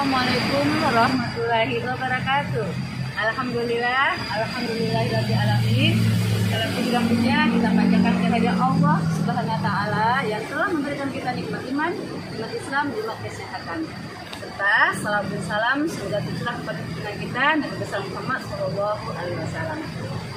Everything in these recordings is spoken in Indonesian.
Assalamualaikum warahmatullahi wabarakatuh. Alhamdulillahirabbil alamin. Dalam puji-pujinya kita panjatkan kehadirat Allah Subhanahu wa taala yang telah memberikan kita nikmat iman, nikmat Islam, nikmat kesehatan. Serta salam dan salam semoga tercurah kepada junjungan kita Nabi besar Muhammad sallallahu alaihi wasallam.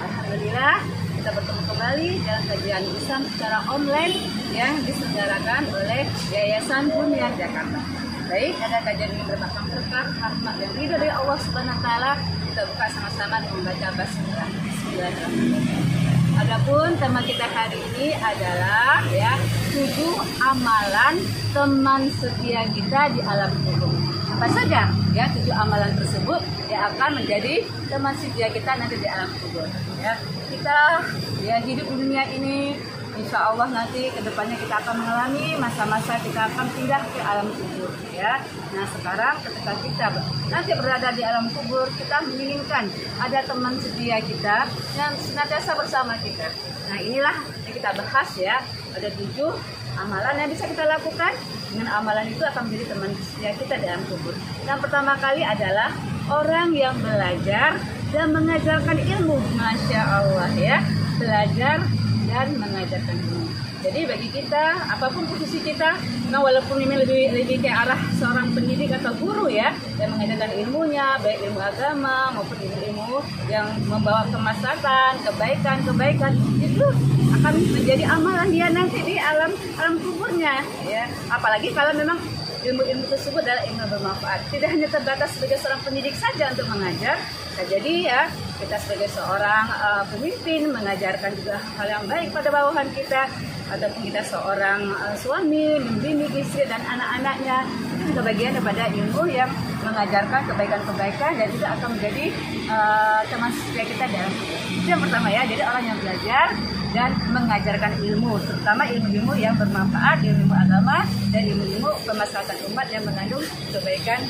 Alhamdulillah kita bertemu kembali dalam kajian Islam secara online yang diselenggarakan oleh Yayasan Bunia Jakarta. Baik, ada kajian ini merupakan berkah rahmat yang ridho dari Allah Subhanahu wa taala. Kita buka sama-sama dengan membaca basmalah. Bismillahirrahmanirrahim. Adapun tema kita hari ini adalah 7 amalan teman setia kita di alam kubur. Apa saja 7 amalan tersebut yang akan menjadi teman setia kita nanti di alam kubur. Kita hidup di dunia ini, insya Allah nanti kedepannya kita akan mengalami masa-masa kita akan pindah ke alam kubur. Nah sekarang ketika kita nanti berada di alam kubur, kita menginginkan ada teman setia kita yang senantiasa bersama kita. Nah inilah yang kita bahas ada 7 amalan yang bisa kita lakukan. Dengan amalan itu akan menjadi teman setia kita di alam kubur. Yang pertama kali adalah orang yang belajar dan mengajarkan ilmu. Masya Allah belajar dan mengajarkan ilmu. Jadi bagi kita, apapun posisi kita, walaupun ini lebih ke arah seorang pendidik atau guru yang mengajarkan ilmunya, baik ilmu agama maupun ilmu yang membawa kemaslahatan, kebaikan, itu akan menjadi amalan dia nanti di alam kuburnya. Apalagi kalau memang ilmu-ilmu tersebut adalah ilmu bermanfaat. Tidak hanya terbatas sebagai seorang pendidik saja untuk mengajar. Jadi kita sebagai seorang pemimpin mengajarkan juga hal yang baik pada bawahan kita, ataupun kita seorang suami membimbing istri dan anak-anaknya, itu juga bagian daripada ilmu yang mengajarkan kebaikan-kebaikan dan juga akan menjadi teman setia kita dalam hidup. Itu yang pertama jadi orang yang belajar dan mengajarkan ilmu, terutama ilmu-ilmu yang bermanfaat, ilmu agama dan ilmu-ilmu kemaslahatan umat yang mengandung kebaikan.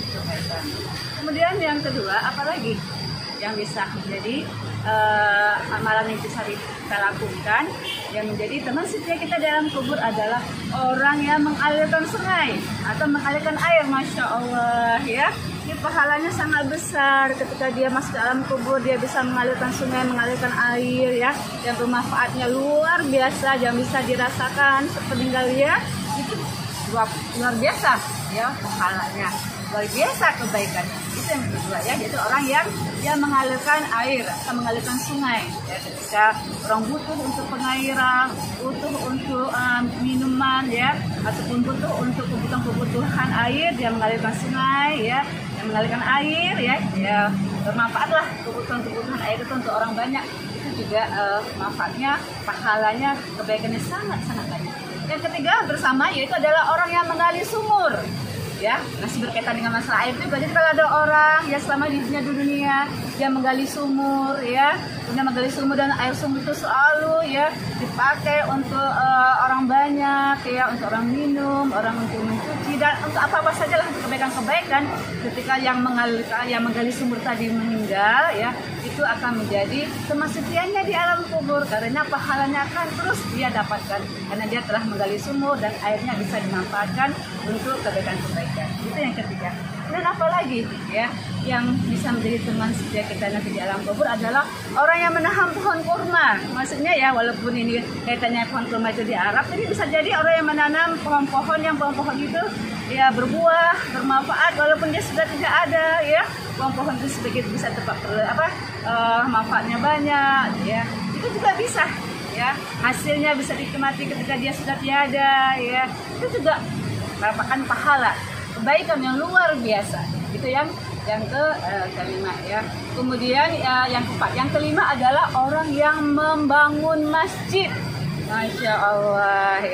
Kemudian yang kedua, apalagi yang bisa menjadi amalan yang bisa kita lakukan yang menjadi teman setia kita dalam kubur adalah orang yang mengalirkan sungai atau mengalirkan air. Masya Allah ini pahalanya sangat besar ketika dia masuk dalam kubur, dia bisa mengalirkan sungai, mengalirkan air yang bermanfaatnya luar biasa, yang bisa dirasakan sepeninggal dia, itu luar biasa pahalanya, luar biasa kebaikannya. Itu yang kedua yaitu orang yang mengalirkan air atau mengalirkan sungai ketika orang butuh untuk pengairan, butuh untuk minuman ataupun butuh untuk kebutuhan air, dia mengalirkan sungai yang mengalirkan air bermanfaatlah kebutuhan air itu untuk orang banyak. Itu juga manfaatnya, pahalanya, kebaikannya sangat banyak. Yang ketiga bersama yaitu adalah orang yang menggali sumur. Masih berkaitan dengan masalah air juga. Jadi kalau ada orang selama hidupnya di dunia dia menggali sumur kemudian menggali sumur dan air sumur itu selalu dipakai untuk orang banyak untuk orang minum, orang untuk mencuci dan untuk apa saja lah, untuk kebaikan. Ketika yang menggali sumur tadi meninggal itu akan menjadi teman setianya di alam kubur karena pahalanya akan terus dia dapatkan karena dia telah menggali sumur dan airnya bisa dimanfaatkan untuk kebaikan. Itu yang ketiga. Dan apalagi yang bisa menjadi teman setia kita nanti di alam kubur adalah orang yang menanam pohon kurma. Maksudnya walaupun ini kaitannya pohon kurma itu di Arab, tapi bisa jadi orang yang menanam pohon-pohon itu berbuah, bermanfaat walaupun dia sudah tidak ada pohon-pohon itu sebagai bisa tempat manfaatnya banyak itu juga bisa hasilnya bisa dinikmati ketika dia sudah tiada itu juga merupakan pahala kebaikan yang luar biasa. Itu yang kelima Kemudian yang keempat, yang kelima adalah orang yang membangun masjid. Masya Allah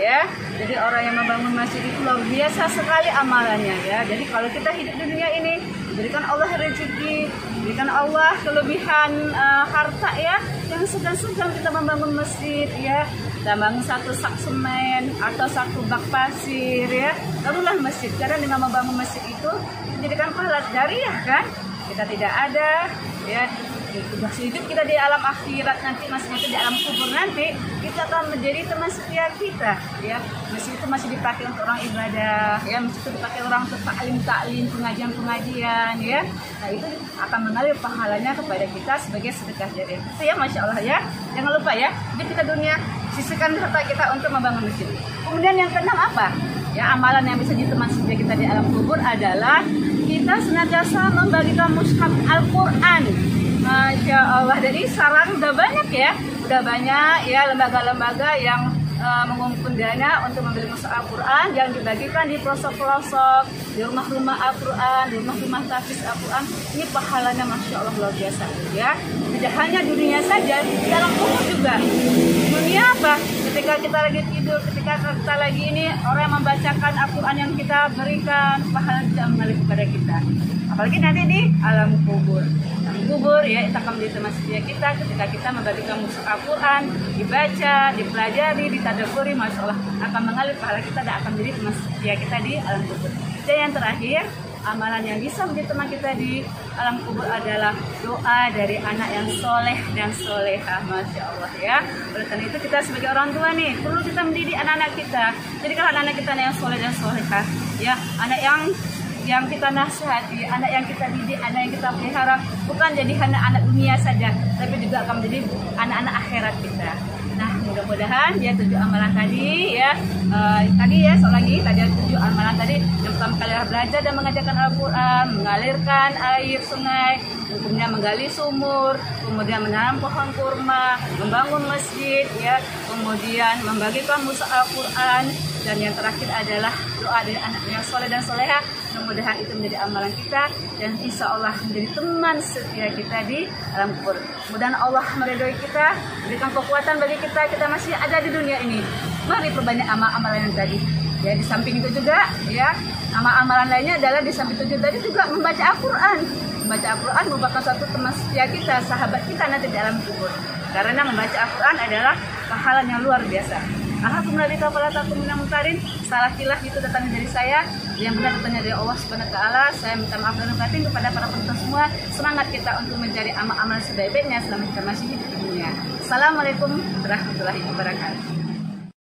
Jadi orang yang membangun masjid itu luar biasa sekali amalannya Jadi kalau kita hidup di dunia ini diberikan Allah rezeki, diberikan Allah kelebihan harta yang sedang kita membangun masjid kita bangun satu sak semen atau satu bak pasir barulah masjid. Karena dengan membangun masjid itu menjadikan pahala jariah kita tidak ada, ya masih hidup kita di alam akhirat nanti, masih hidup di alam kubur nanti, kita akan menjadi teman setia kita, ya. Masih itu masih dipakai untuk orang ibadah, ya, masih itu dipakai orang untuk taklim, pengajian, ya. Nah itu akan mengalir pahalanya kepada kita sebagai sedekah jariah. Itu ya, masya Allah ya. Jangan lupa ya, hidup kita dunia, sisihkan harta kita untuk membangun masjid. Kemudian yang keenam apa? Ya, amalan yang bisa jadi teman setia kita di alam kubur adalah kita senantiasa membagikan mushaf Al-Quran. Masya Allah. Jadi sekarang udah banyak ya lembaga-lembaga yang mengumpulkan dana untuk membeli mushaf Al-Quran yang dibagikan di pelosok-pelosok, di rumah-rumah Al-Quran, di rumah-rumah tahfiz Al-Quran. Ini pahalanya masya Allah luar biasa, ya. Tidak hanya dunia saja, di alam kubur juga. Dunia apa? Ketika kita lagi tidur, ketika kita lagi ini, orang yang membacakan Al-Quran yang kita berikan, pahala tidak mengalir kepada kita. Apalagi nanti di alam kubur. Alam kubur ya, kita akan menjadi teman setia kita ketika kita membagikan mushaf Al-Quran, dibaca, dipelajari, ditadaburi, masya Allah akan mengalir pahala kita dan akan menjadi teman setia kita di alam kubur. Dan yang terakhir, amalan yang bisa menjadi teman kita di alam kubur adalah doa dari anak yang soleh dan solehah, masya Allah ya. Oleh karena itu kita sebagai orang tua nih perlu kita mendidik anak-anak kita. Jadi kalau anak-anak kita yang soleh dan solehah, ya, anak yang kita nasihati, anak yang kita didik, anak yang kita pelihara, bukan jadi anak dunia saja, tapi juga akan menjadi anak-anak akhirat kita. Nah, mudah-mudahan ya 7 amalan tadi ya, tadi ada 7 amalan tadi. Yang pertama kali belajar dan mengajarkan Al-Quran, mengalirkan air sungai, kemudian menggali sumur, kemudian menanam pohon kurma, membangun masjid, ya, kemudian membagikan mushaf Al-Quran, dan yang terakhir adalah doa dari anak yang soleh dan soleha. Mudah-mudahan itu menjadi amalan kita dan insya Allah menjadi teman setia kita di alam kubur. Mudah-mudahan Allah meridhoi kita, berikan kekuatan bagi kita masih ada di dunia ini. Mari perbanyak amal-amalan yang tadi. Ya, di samping itu juga ya, amal-amalan lainnya adalah di samping itu tadi juga membaca Al-Quran. Membaca Al-Quran merupakan satu teman setia kita, sahabat kita nanti di alam kubur. Karena membaca Al-Quran adalah pahala yang luar biasa. Alhamdulillah, salah kilah itu datang dari saya, yang benar datangnya dari Allah Subhanahu wa taala. Saya minta maaf dan batin kepada para penonton semua. Semangat kita untuk mencari amal-amal sebaik-baiknya selama kita masih hidup di dunia. Assalamualaikum warahmatullahi wabarakatuh.